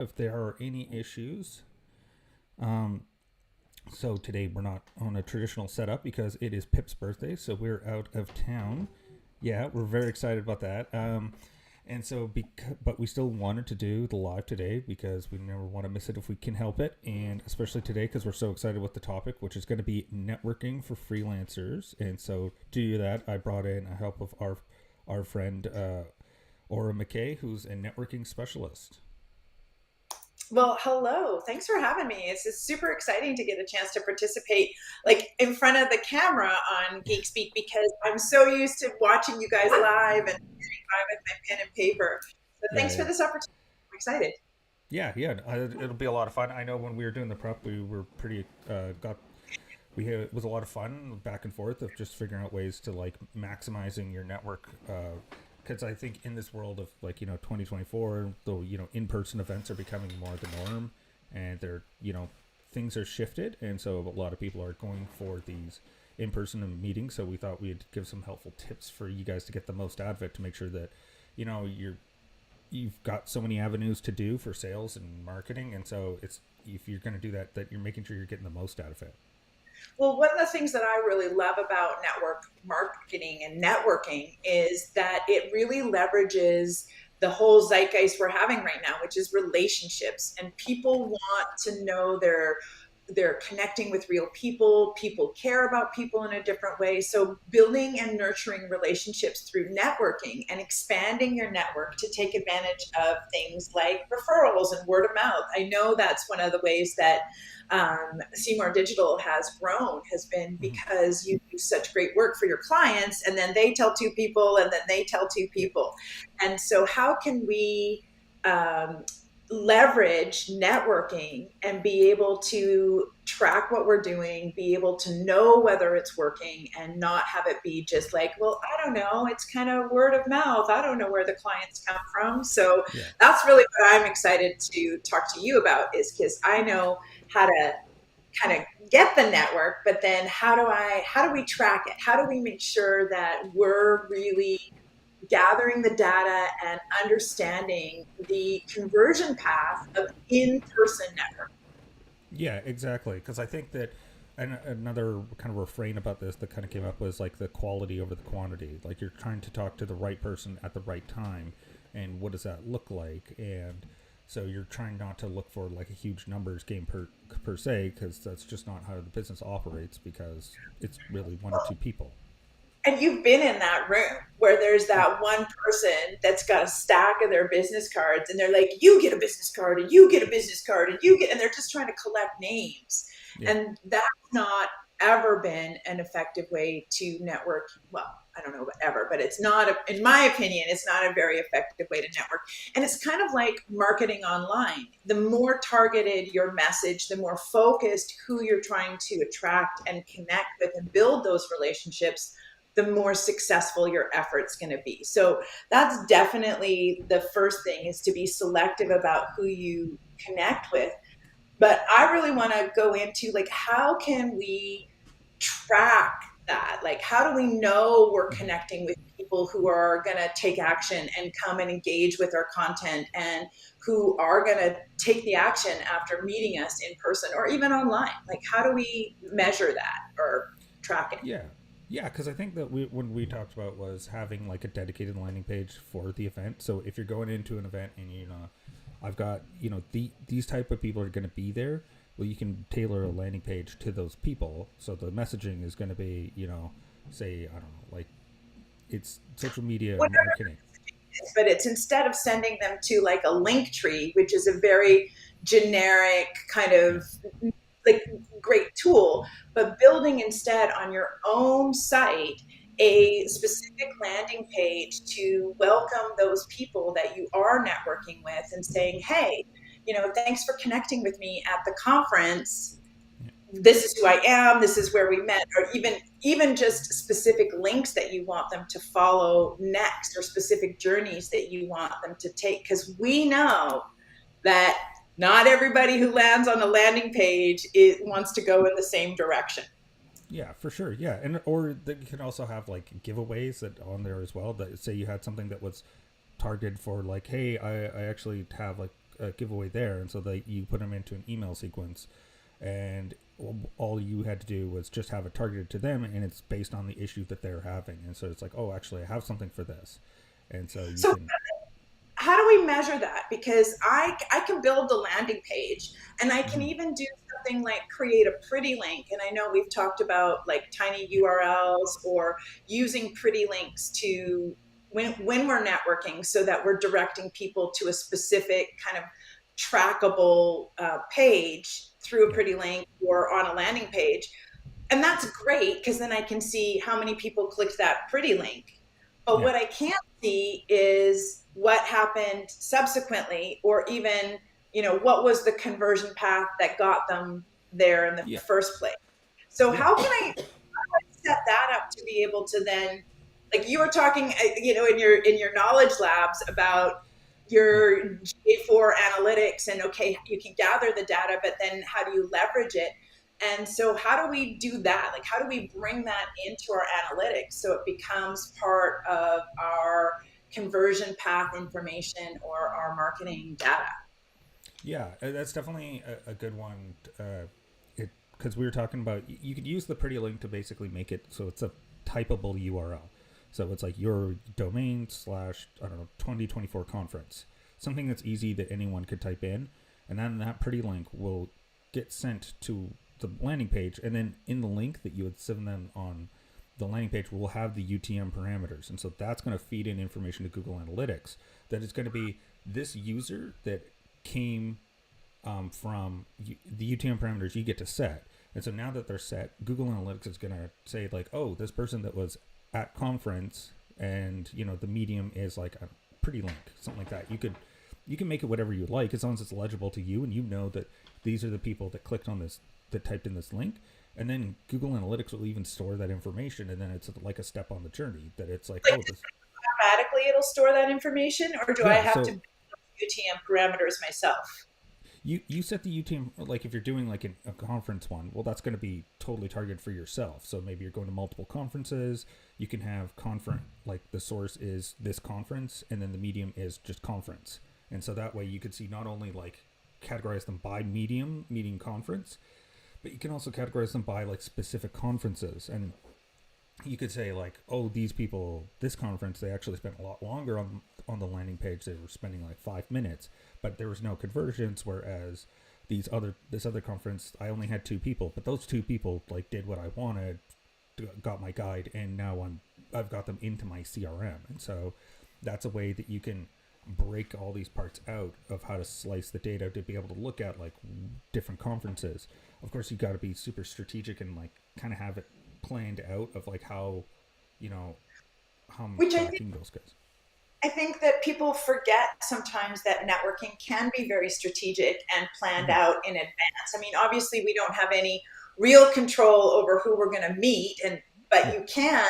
if there are any issues. Um, so today we're not on a traditional setup because it is Pip's birthday, so we're out of town. Yeah, we're very excited about that. And so, but we still wanted to do the live today because we never want to miss it if we can help it, and especially today because we're so excited with the topic, which is going to be networking for freelancers. And so, to do that, I brought in a help of our friend Aura McKay, who's a networking specialist. Well, hello. Thanks for having me. It's super exciting to get a chance to participate like in front of the camera on Geek Speak because I'm so used to watching you guys live and sitting by with my pen and paper. So Yeah, thanks for yeah. this opportunity. I'm excited. Yeah. It'll be a lot of fun. I know when we were doing the prep, we were pretty got we had, it was a lot of fun back and forth of just figuring out ways to like maximizing your network. Because I think in this world of like 2024, though in person events are becoming more the norm, and they're things are shifted, and so a lot of people are going for these in person meetings. So we thought we'd give some helpful tips for you guys to get the most out of it to make sure that you've got so many avenues to do for sales and marketing, and so it's if you're going to do that, that you're making sure you're getting the most out of it. Well, one of the things that I really love about network marketing and networking is that it really leverages the whole zeitgeist we're having right now, which is relationships. And people want to know they're connecting with real people. People care about people in a different way. So building and nurturing relationships through networking and expanding your network to take advantage of things like referrals and word of mouth. I know that's one of the ways that Seymour Digital has grown, has been Mm-hmm. because you do such great work for your clients, and then they tell two people, and then they tell two people. And so, how can we um, leverage networking and be able to track what we're doing, be able to know whether it's working, and not have it be just like, well, I don't know, it's kind of word of mouth. I don't know where the clients come from. So Yeah. that's really what I'm excited to talk to you about, is because I know how to kind of get the network, but then how do we track it? How do we make sure that we're really gathering the data and understanding the conversion path of in-person network? Yeah, exactly. Because I think that another kind of refrain about this that kind of came up was like the quality over the quantity. Like you're trying to talk to the right person at the right time, and what does that look like? And so you're trying not to look for like a huge numbers game per se, because that's just not how the business operates. Because it's really one or two people. And you've been in that room where there's that one person that's got a stack of their business cards, and they're like, you get a business card, and you get a business card, and you get, and they're just trying to collect names. Yeah. And that's not ever been an effective way to network. Well, I don't know about ever, but it's not, in my opinion, it's not a very effective way to network. And it's kind of like marketing online. The more targeted your message, the more focused who you're trying to attract and connect with and build those relationships, the more successful your effort's going to be. So that's definitely the first thing, is to be selective about who you connect with. But I really want to go into like, how can we track that? Like, how do we know we're Mm-hmm. connecting with people who are going to take action and come and engage with our content, and who are going to take the action after meeting us in person or even online? Like, how do we measure that or track it? Yeah. Yeah, because I think that when we talked about was having like a dedicated landing page for the event. So if you're going into an event and I've got these type of people are going to be there. Well, you can tailor a landing page to those people. So the messaging is going to be say I don't know, like it's social media Whatever, marketing. but it's instead of sending them to like a link tree, which is a very generic kind Yeah. of like great tool, but building instead on your own site a specific landing page to welcome those people that you are networking with, and saying, hey, thanks for connecting with me at the conference. Yeah. This is who I am, this is where we met, or even just specific links that you want them to follow next, or specific journeys that you want them to take, because we know that not everybody who lands on a landing page wants to go in the same direction. Yeah, for sure. Yeah, and or you can also have like giveaways that on there as well. That say you had something that was targeted for like, hey, I actually have like a giveaway there, and so that you put them into an email sequence, and all you had to do was just have it targeted to them, and it's based on the issue that they're having. And so it's like, oh, actually, I have something for this, and so you So can. how do we measure that? Because I can build a landing page, and I can Mhm. even do something like create a pretty link. And I know we've talked about like tiny URLs or using pretty links to when we're networking so that we're directing people to a specific kind of trackable page through a Yeah, pretty link or on a landing page. And that's great because then I can see how many people clicked that pretty link. But yeah, what I can't see is what happened subsequently, or even, what was the conversion path that got them there in the yeah, first place. So yeah, how can I set that up to be able to then, like you were talking, in your knowledge labs about yeah. your GA4 analytics, and okay, you can gather the data, but then how do you leverage it? And so how do we do that? Like, how do we bring that into our analytics so it becomes part of our conversion path information or our marketing data? Yeah, that's definitely a good one. It because we were talking about you could use the pretty link to basically make it so it's a typable URL. So it's like your domain slash I don't know 2024 conference, something that's easy that anyone could type in, and then that pretty link will get sent to the landing page, and then in the link that you would send them on the landing page will have the UTM parameters, and so that's going to feed in information to Google Analytics that is going to be this user that came from the UTM parameters you get to set. And so now that they're set, Google Analytics is going to say like, oh, this person that was at conference, and the medium is like a pretty link, something like that. You can make it whatever you like as long as it's legible to you, and you know that these are the people that clicked on this, that typed in this link. And then Google Analytics will even store that information, and then it's like a step on the journey that it's like, Like, oh, this, automatically it'll store that information, or do I yeah. have to So build UTM parameters myself? you set the UTM, like if you're doing like a conference one, well, that's going to be totally targeted for yourself. So maybe you're going to multiple conferences. You can have conference, like the source is this conference, and then the medium is just conference. And so that way you could see not only like categorize them by medium, meeting conference, but you can also categorize them by like specific conferences. And you could say like, oh, these people, this conference, they actually spent a lot longer on the landing page. They were spending like 5 minutes, but there was no conversions. Whereas this other conference, I only had 2 people, but those 2 people like did what I wanted, got my guide, and now I've got them into my CRM. And so that's a way that you can break all these parts out of how to slice the data to be able to look at like different conferences. Of course, you got to be super strategic and like kind of have it planned out of like how how I'm Which tracking those guys. I think that people forget sometimes that networking can be very strategic and planned Mm-hmm. out in advance. I mean, obviously, we don't have any real control over who we're going to meet, but Yeah, you can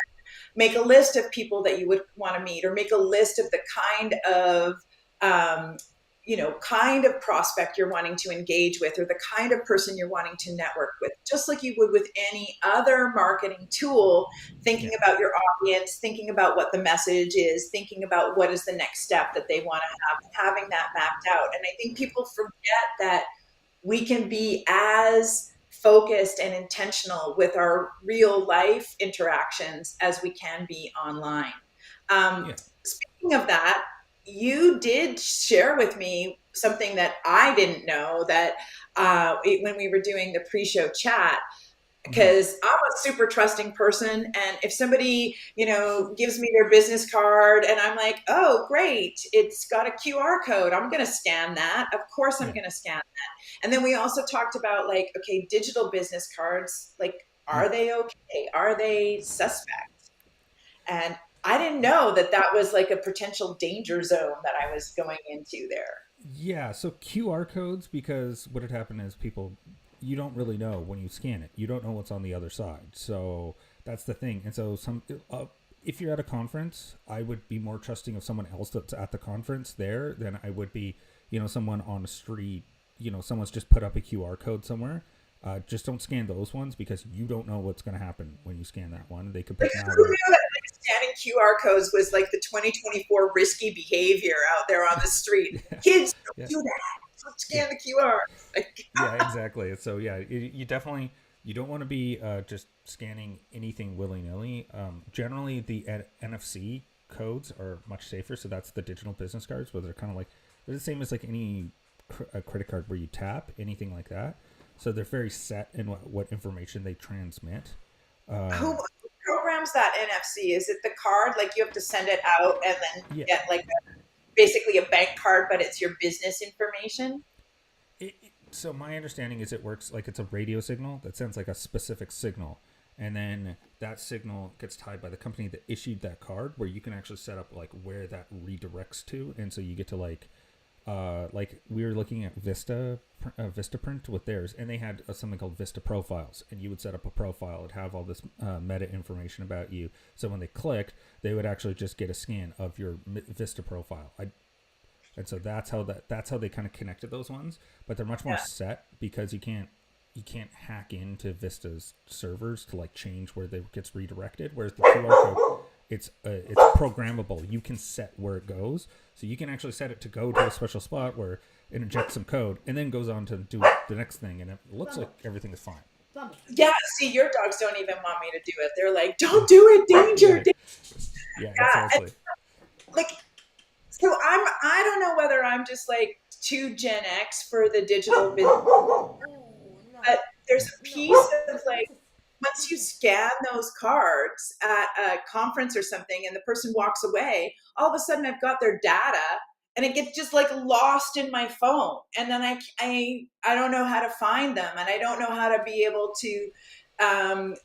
make a list of people that you would want to meet, or make a list of the um, kind of prospect you're wanting to engage with, or the kind of person you're wanting to network with, just like you would with any other marketing tool, thinking yeah, about your audience, thinking about what the message is, thinking about what is the next step that they want to have, having that mapped out. And I think people forget that we can be as focused and intentional with our real life interactions as we can be online. Um, yeah. Speaking of that, you did share with me something that I didn't know, that when we were doing the pre-show chat, Mm-hmm. because I'm a super trusting person. And if somebody, gives me their business card and I'm like, oh, great, it's got a QR code, I'm going to scan that. Of course, I'm Yeah, going to scan that. And then we also talked about like, okay, digital business cards, like, yeah. are they okay? Are they suspect? And I didn't know that that was like a potential danger zone that I was going into there. Yeah, so QR codes, because what had happened is people, you don't really know when you scan it. You don't know what's on the other side. So that's the thing. And so if you're at a conference, I would be more trusting of someone else that's at the conference there than I would be, someone on the street. Someone's just put up a QR code somewhere. Just don't scan those ones because you don't know what's going to happen when you scan that one. They could Like, put who malware. knew that like, scanning QR codes was like the 2024 risky behavior out there on the street. Yeah, Kids don't yeah, do that. Don't yeah, scan the QR. Like, yeah, exactly. So yeah, you definitely you don't want to be just scanning anything willy nilly. Generally, the NFC codes are much safer. So that's the digital business cards, where they're kind of like they're the same as like any a credit card where you tap anything like that. So they're very set in what information they transmit. who Um, programs that NFC? Is it the card? Like you have to send it out and then yeah, get like basically a bank card, but it's your business information? so my understanding is it works like it's a radio signal that sends like a specific signal, and then that signal gets tied by the company that issued that card, where you can actually set up like where that redirects to, and so you get to like we were looking at Vistaprint with theirs, and they had something called Vista Profiles, and you would set up a profile, it'd have all this meta information about you. So when they clicked, they would actually just get a scan of your Vista profile. And so that's how they kind of connected those ones, but they're much more Yeah. set because you can't hack into Vista's servers to like change where they gets redirected. Whereas the QR code, it's programmable. You can set where it goes, so you can actually set it to go to a special spot where it injects some code and then goes on to do the next thing, and it looks like everything is fine. Yeah, see, your dogs don't even want me to do it. They're like, don't do it, danger, Yeah, danger. yeah, Yeah. And exactly. like, so I don't know whether I'm just like too Gen X for the digital business, but there's Yeah, a piece of like, once you scan those cards at a conference or something and the person walks away, all of a sudden I've got their data and it gets just like lost in my phone. And then I don't know how to find them, and I don't know how to be able to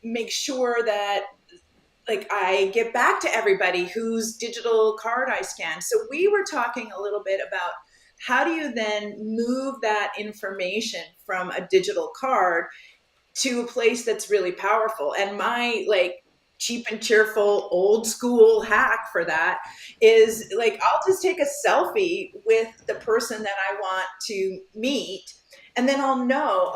make sure that like I get back to everybody whose digital card I scan. So we were talking a little bit about how do you then move that information from a digital card to a place that's really powerful. And my like cheap and cheerful old school hack for that is like I'll just take a selfie with the person that I want to meet, and then I'll know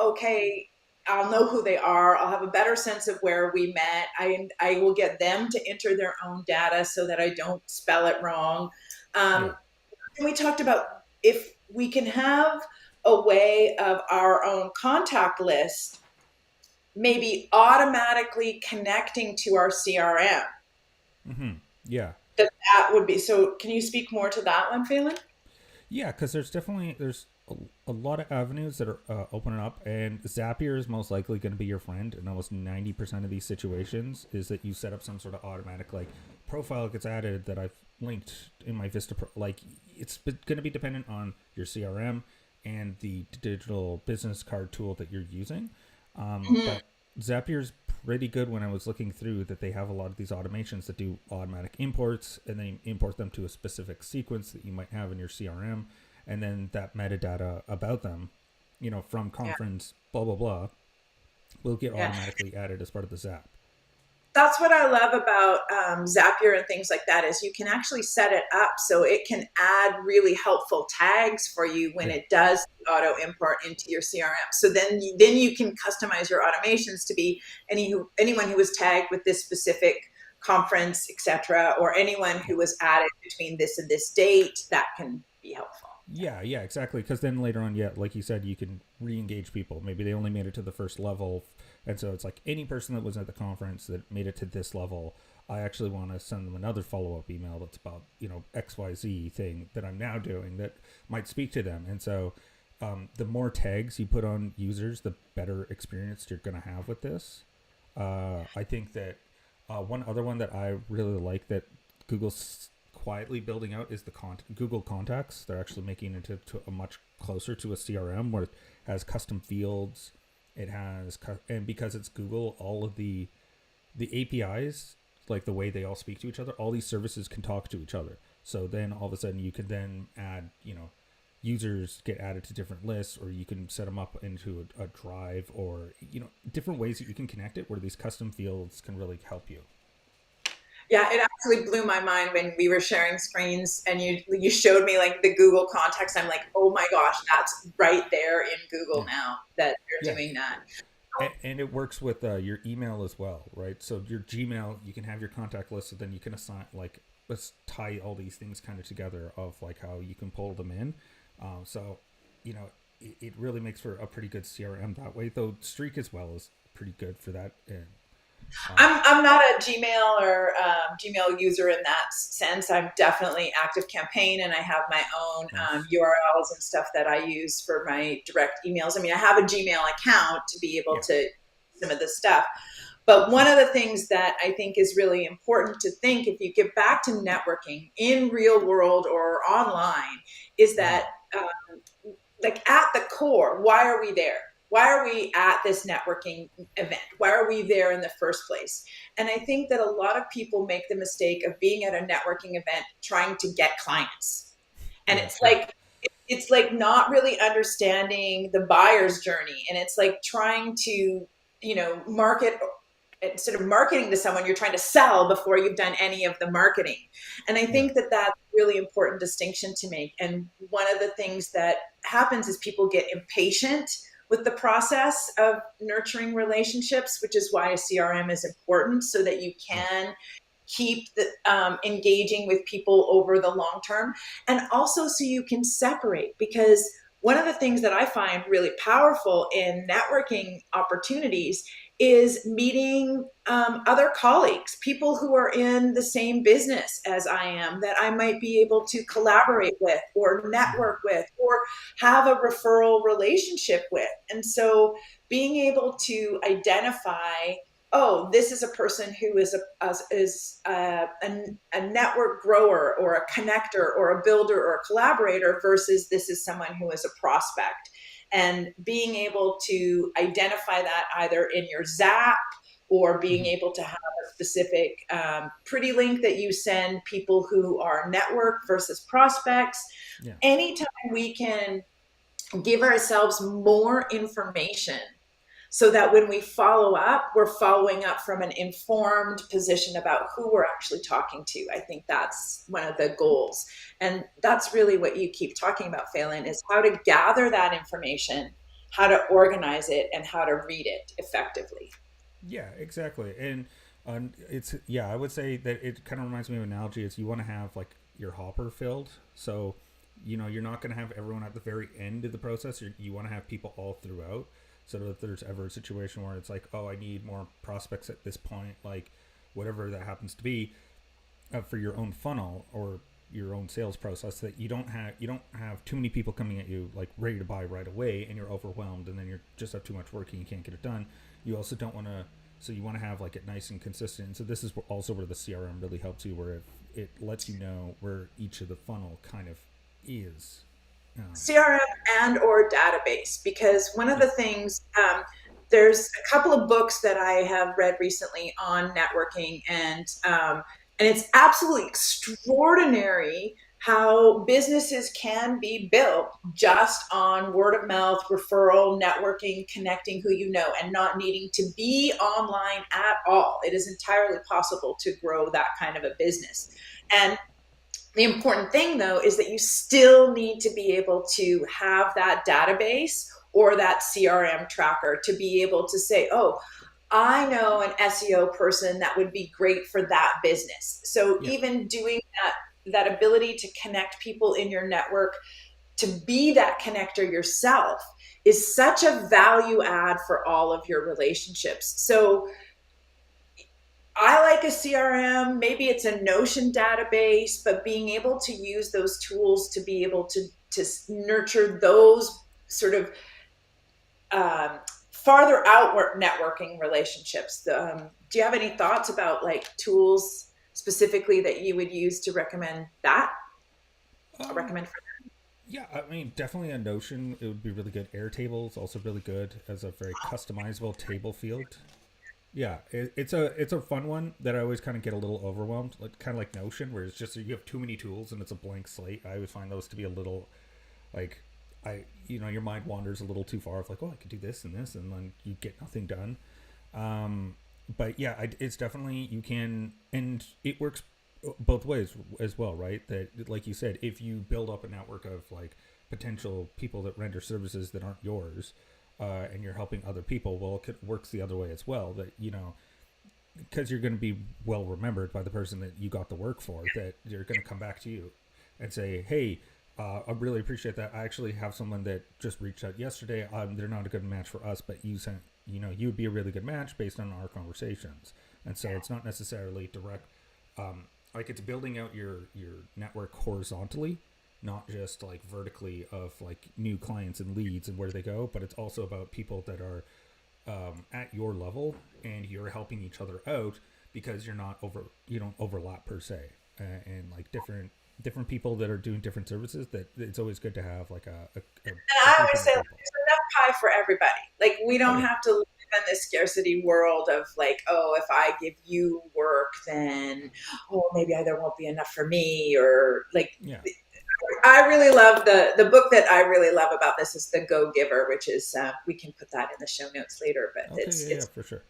who they are. I'll have a better sense of where we met. I will get them to enter their own data so that I don't spell it wrong. yeah, Um, and we talked about if we can have a way of our own contact list maybe automatically connecting to our CRM. mm-hmm. Yeah. That would be so. Can you speak more to that one, Phelan? Yeah, because there's a lot of avenues that are opening up, and Zapier is most likely going to be your friend in almost 90% of these situations. Is that you set up some sort of automatic like profile gets added that I've linked in my like it's going to be dependent on your CRM and the digital business card tool that you're using. Mm-hmm. But Zapier's pretty good when I was looking through that they have a lot of these automations that do automatic imports, and they import them to a specific sequence that you might have in your CRM, and then that metadata about them, from Yeah, conference blah blah blah, will get yeah. automatically added as part of the Zap. That's what I love about Zapier and things like that is you can actually set it up so it can add really helpful tags for you when Yeah, it does auto import into your CRM. So then you can customize your automations to be anyone who was tagged with this specific conference, etc., or anyone yeah. who was added between this and this date. That can be helpful. Yeah, yeah, exactly. Because then later on, yeah, like you said, you can re-engage people. Maybe they only made it to the first level, and so it's like any person that was at the conference that made it to this level, I actually want to send them another follow-up email that's about XYZ thing that I'm now doing that might speak to them. And so, the more tags you put on users, the better experience you're going to have with this. I think that one other one that I really like that Google's quietly building out is the Google Contacts. They're actually making it to a much closer to a CRM where it has custom fields. It has and because it's Google, all of the APIs, like the way they all speak to each other, all these services can talk to each other. So then all of a sudden you can then add, users get added to different lists, or you can set them up into a drive, or different ways that you can connect it where these custom fields can really help you. Yeah, it actually blew my mind when we were sharing screens and you showed me like the Google contacts. I'm like, oh my gosh, that's right there in Google Yeah. now that they're Yeah. doing that. And it works with your email as well, right? So your Gmail, you can have your contact list, so then you can assign, like, let's tie all these things kind of together of like how you can pull them in. So, you know, it really makes for a pretty good CRM that way. Though Streak as well is pretty good for that. And I'm not a Gmail or Gmail user in that sense. I'm definitely Active Campaign, and I have my own nice, URLs and stuff that I use for my direct emails. I mean, I have a Gmail account to be able yeah, to some of this stuff. But one of the things that I think is really important to think if you get back to networking in real world or online is mm, that like at the core, why are we there? Why are we at this networking event? Why are we there in the first place? And I think that a lot of people make the mistake of being at a networking event trying to get clients. And yeah, sure, it's like not really understanding the buyer's journey, and it's like trying to, market, instead of marketing to someone, you're trying to sell before you've done any of the marketing. And I yeah, think that that's a really important distinction to make. And one of the things that happens is people get impatient with the process of nurturing relationships, which is why a CRM is important, so that you yeah, can keep engaging with people over the long term, and also so you can separate. Because one of the things that I find really powerful in networking opportunities is meeting other colleagues, people who are in the same business as I am, that I might be able to collaborate with or mm-hmm, network with or have a referral relationship with. And so being able to identify, oh, this is a person who is a network grower or a connector or a builder or a collaborator, versus this is someone who is a prospect. And being able to identify that either in your Zap, or being mm-hmm, able to have a specific pretty link that you send people who are network versus prospects. yeah. Anytime we can give ourselves more information, so that when we follow up, we're following up from an informed position about who we're actually talking to. I think that's one of the goals. And that's really what you keep talking about, Phelan, is how to gather that information, how to organize it, and how to read it effectively. Yeah, exactly. And it's, yeah, I would say that it kind of reminds me of an analogy is you want to have like your hopper filled. So, you know, you're not going to have everyone at the very end of the process. You want to have people all throughout. So that if there's ever a situation where it's like, oh, I need more prospects at this point, like whatever that happens to be, for your own funnel or your own sales process, that you don't have too many people coming at you like ready to buy right away, and you're overwhelmed, and then you just have too much work and you can't get it done. You also don't want to, so you want to have like it nice and consistent. And so this is also where the CRM really helps you, where it lets you know where each of the funnel kind of is. CRM and or database, because one of Yeah, the things, there's a couple of books that I have read recently on networking, and it's absolutely extraordinary how businesses can be built just on word of mouth, referral, networking, connecting who you know, and not needing to be online at all. It is entirely possible to grow that kind of a business. And the important thing, though, is that you still need to be able to have that database or that CRM tracker to be able to say, oh, I know an SEO person that would be great for that business. So yeah, even doing that ability to connect people in your network, to be that connector yourself, is such a value add for all of your relationships. So I like a CRM, maybe it's a Notion database, but being able to use those tools to be able to nurture those sort of farther outward networking relationships. Do you have any thoughts about like tools specifically that you would use to recommend that? um, Recommend for yeah. I mean, definitely a Notion. It would be really good. Airtable is also really good as a very customizable table field. Yeah, it's a fun one that I always kind of get a little overwhelmed, like kind of like Notion, where it's just you have too many tools and it's a blank slate. I always find those to be a little like, your mind wanders a little too far. Of like, oh, I could do this and this, and then you get nothing done. Um, but yeah, it's definitely, you can, and it works both ways as well, right? That, like you said, if you build up a network of like potential people that render services that aren't yours, and you're helping other people, well, it works the other way as well. That because you're going to be well remembered by the person that you got the work for, that they're going to come back to you and say, hey, I really appreciate that. I actually have someone that just reached out yesterday. They're not a good match for us, but you sent, you would be a really good match based on our conversations. And so it's not necessarily direct, like it's building out your network horizontally, not just like vertically of like new clients and leads and where they go, but it's also about people that are at your level, and you're helping each other out because you don't overlap per se, and like different people that are doing different services. That it's always good to have like a And I always say, like, people. there's enough pie for everybody. Like, we Oh don't yeah, have to live in this scarcity world of like, oh, if I give you work, then maybe there won't be enough for me, or like. yeah. I really love the book that I really love about this is The Go Giver, which is we can put that in the show notes later, but Okay, it's yeah, for sure.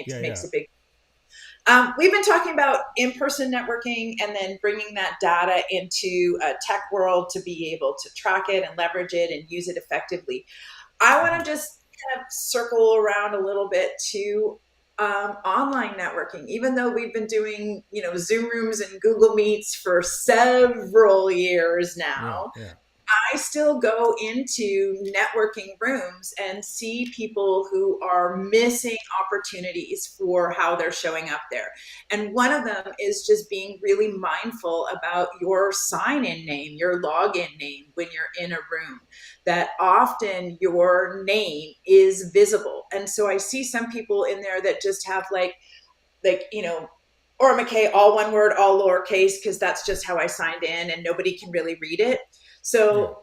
Yeah, makes yeah. a big. We've been talking about in-person networking and then bringing that data into a tech world to be able to track it and leverage it and use it effectively. I want to just kind of circle around a little bit to online networking. Even though we've been doing, Zoom rooms and Google Meets for several years Yeah, now, yeah. I still go into networking rooms and see people who are missing opportunities for how they're showing up there. And one of them is just being really mindful about your sign in name, your login name when you're in a room, that often your name is visible. And so I see some people in there that just have Aura McKay, all one word, all lowercase, because that's just how I signed in and nobody can really read it. Yeah. So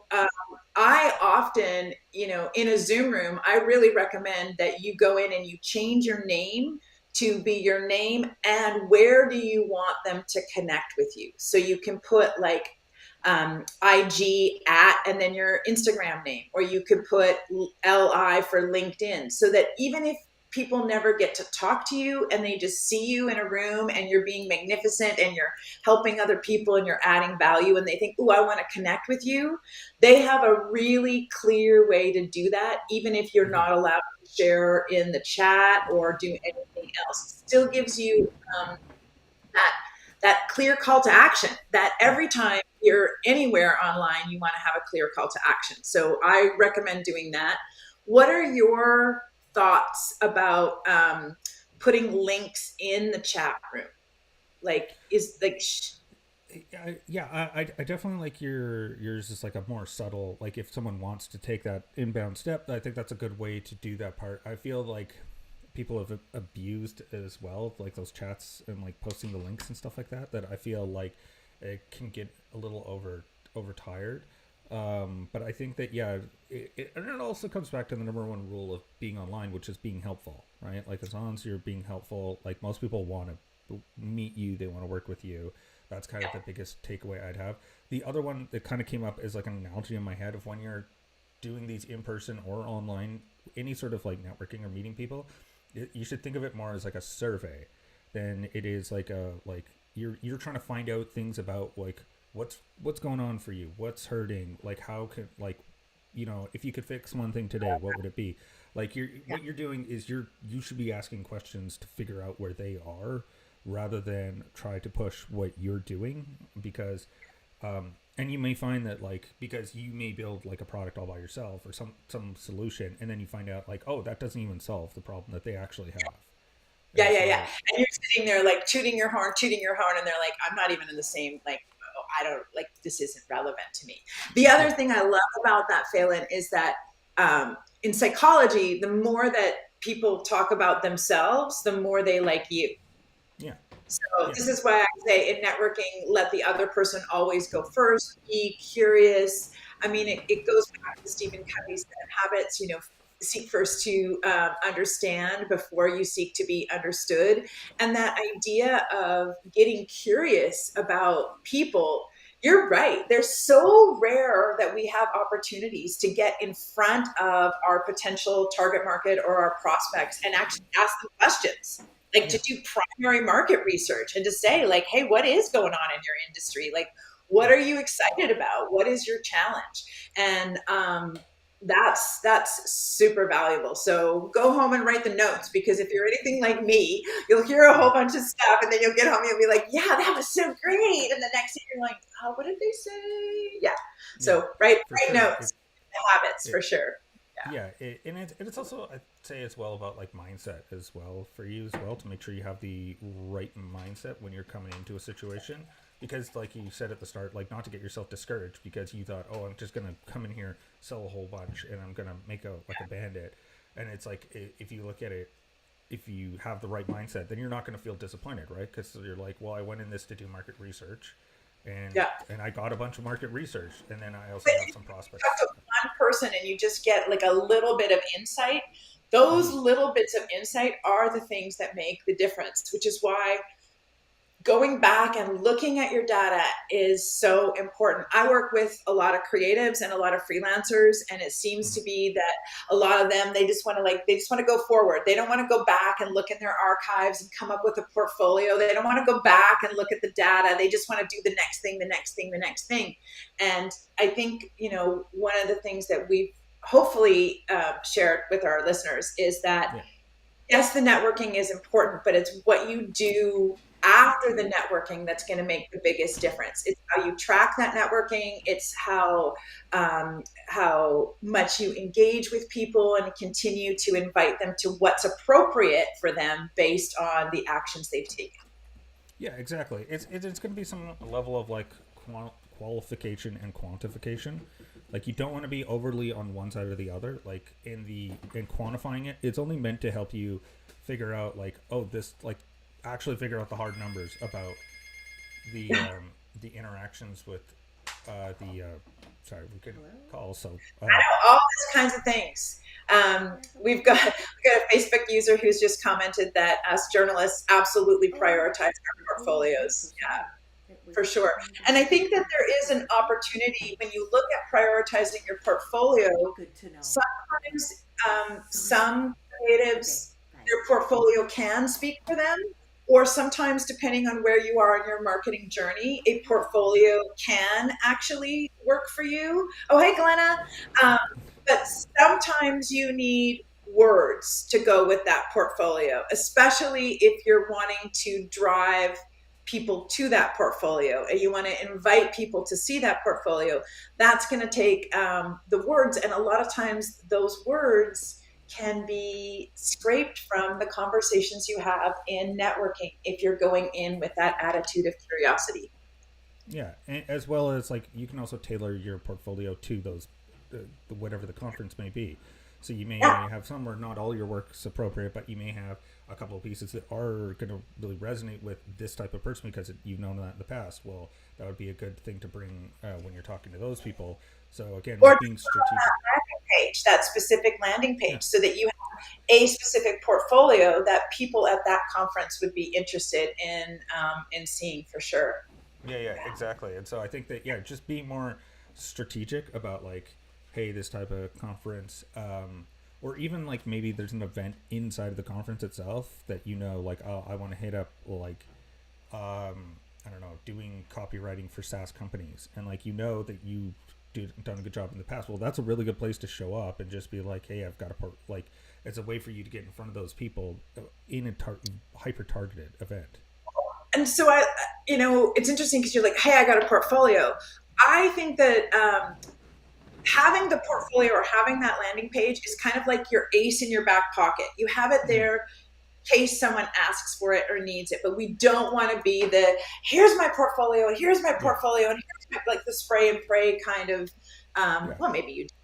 I often, in a Zoom room, I really recommend that you go in and you change your name to be your name and where do you want them to connect with you. So you can put like IG at and then your Instagram name, or you could put LI for LinkedIn, so that even if people never get to talk to you and they just see you in a room and you're being magnificent and you're helping other people and you're adding value and they think, oh, I want to connect with you, they have a really clear way to do that, even if you're Mm-hmm. not allowed to share in the chat or do anything else. It still gives you that clear call to action, that Yeah. every time you're anywhere online, you want to have a clear call to action. So I recommend doing that. What are your thoughts about putting links in the chat room? Like, is like, I definitely like yours is like a more subtle, like if someone wants to take that inbound step, I think that's a good way to do that part. I feel like people have abused as well, like those chats and like posting the links and stuff like that, that I feel like it can get a little overtired. But I think that, yeah, and it also comes back to the number one rule of being online, which is being helpful, right? Like as long as you're being helpful, like most people want to meet you, they want to work with you. That's kind of the biggest takeaway I'd have. The other one that kind of came up is like an analogy in my head of when you're doing these in person or online, any sort of like networking or meeting people, you should think of it more as like a survey than it is like you're trying to find out things about like what's going on for you, what's hurting, like how can, like, if you could fix one thing today, what would it be? Like what you're doing is you should be asking questions to figure out where they are, rather than try to push what you're doing, because and you may find that, like, because you may build like a product all by yourself or some solution, and then you find out like, oh, that doesn't even solve the problem that they actually have. yeah, And yeah, yeah. so And you're sitting there like tooting your horn, and they're like, I'm not even in the same, like, oh, I don't, like, this isn't relevant to me. The other yeah, thing I love about that, Phelan, is that in psychology, the more that people talk about themselves, the more they like you. yeah, So yeah, this is why I say in networking, let the other person always go first, be curious. I mean, it goes back to Stephen Covey's habits, seek first to understand before you seek to be understood. And that idea of getting curious about people, you're right. They're so rare that we have opportunities to get in front of our potential target market or our prospects and actually ask them questions, like to yeah, do primary market research and to say like, hey, what is going on in your industry? Like, what are you excited about? What is your challenge? And that's super valuable. So go home and write the notes, because if you're anything like me, you'll hear a whole bunch of stuff and then you'll get home and you'll be like, yeah, that was so great. And the next day you're like, oh, what did they say? Yeah. Yeah, So write for sure. notes, habits for It sure. yeah, and it's also, I'd say, as well about like mindset as well for you as well, to make sure you have the right mindset when you're coming into a situation, because like you said at the start, like not to get yourself discouraged because you thought, oh, I'm just gonna come in here, sell a whole bunch, and I'm gonna make a like a bandit. And it's like, if you look at it, if you have the right mindset, then you're not going to feel disappointed, right? Because you're like, well, I went in this to do market research, and Yeah. I got a bunch of market research, and then I also But have if some you prospects. talk to one person and you just get like a little bit of insight, those Mm-hmm. little bits of insight are the things that make the difference, which is why going back and looking at your data is so important. I work with a lot of creatives and a lot of freelancers, and it seems Mm-hmm. to be that a lot of them, they just want to go forward. They don't want to go back and look in their archives and come up with a portfolio. They don't want to go back and look at the data. They just want to do the next thing, the next thing, the next thing. And I think, one of the things that we've hopefully shared with our listeners is that Yeah. yes, the networking is important, but it's what you do after the networking that's going to make the biggest difference. It's how you track that networking. It's how much you engage with people and continue to invite them to what's appropriate for them based on the actions they've taken. Yeah, exactly. It's going to be some level of like qualification and quantification. Like you don't want to be overly on one side or the other. Like in quantifying it, it's only meant to help you figure out like, oh, this like actually figure out the hard numbers about the interactions with the sorry, we could call. So All these kinds of things. We've got a Facebook user who's just commented that us journalists absolutely prioritize our portfolios. Yeah, for sure. And I think that there is an opportunity when you look at prioritizing your portfolio. Sometimes some creatives, their portfolio can speak for them, or sometimes, depending on where you are in your marketing journey, a portfolio can actually work for you. Oh, hey, Glenna. Um, but sometimes you need words to go with that portfolio, especially if you're wanting to drive people to that portfolio and you want to invite people to see that portfolio. That's going to take the words, and a lot of times those words can be scraped from the conversations you have in networking if you're going in with that attitude of curiosity. yeah, as well as like you can also tailor your portfolio to those whatever the conference may be. So you may Yeah, have some where not all your work's appropriate, but you may have a couple of pieces that are going to really resonate with this type of person because you've known that in the past. Well, that would be a good thing to bring when you're talking to those people. So again, or like just being strategic. page, that specific landing Yeah, page, so that you have a specific portfolio that people at that conference would be interested in seeing for sure. yeah, exactly. And so I think that, yeah, just being more strategic about like, hey, this type of conference, or even like maybe there's an event inside of the conference itself that like, oh, I want to hit up like, I don't know, doing copywriting for SaaS companies, and like that you done a good job in the past. Well, that's a really good place to show up and just be like, hey, I've got like, it's a way for you to get in front of those people in a hyper targeted event. And so it's interesting because you're like, hey, I got a portfolio. I think that having the portfolio or having that landing page is kind of like your ace in your back pocket. You have it Mm-hmm. there in case someone asks for it or needs it. But we don't want to be the here's my portfolio and here's my Yeah, portfolio and here's like the spray and pray kind of. yeah. Well, maybe you do.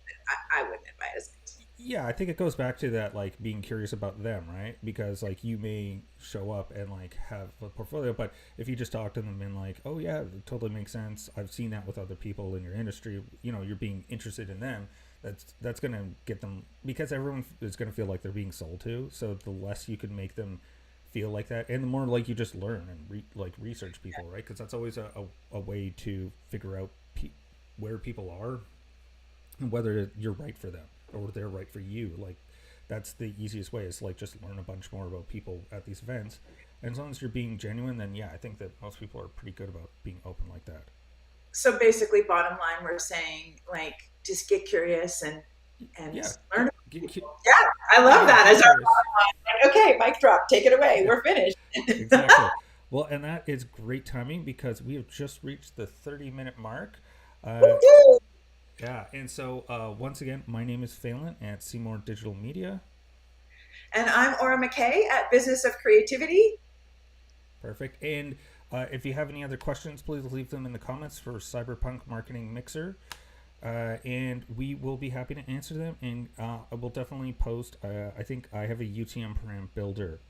I wouldn't advise it. Yeah, I think it goes back to that, like being curious about them, right? Because like you may show up and like have a portfolio, but if you just talk to them and like, oh yeah, it totally makes sense. I've seen that with other people in your industry. You're being interested in them. That's gonna get them, because everyone is gonna feel like they're being sold to. So the less you can make them feel like that, and the more like you just learn and like research people, right? Because that's always a way to figure out where people are and whether you're right for them or they're right for you. Like that's the easiest way, is like just learn a bunch more about people at these events. And as long as you're being genuine, then yeah, I think that most people are pretty good about being open like that. So basically, bottom line, we're saying like just get curious and and Yeah, learn about get, people. Yeah, I love yeah, that. As our curious. like, okay, mic drop, take it away. Yeah, We're finished. exactly. Well, and that is great timing because we have just reached the 30-minute mark. Uh, Woo-hoo. yeah, and so once again, my name is Phelan at Seymour Digital Media. And I'm Aura McKay at Business of Creativity. Perfect. And if you have any other questions, please leave them in the comments for Cyberpunk Marketing Mixer. And we will be happy to answer them. And I will definitely post. I think I have a UTM param builder,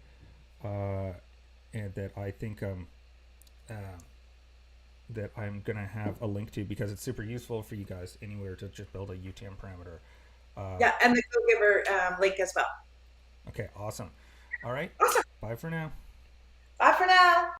and that I think uh, that I'm gonna have a link to because it's super useful for you guys anywhere to just build a UTM parameter. Uh, Yeah, and the Go Giver link as well. okay, awesome. All right, Awesome. bye for now. Bye for now.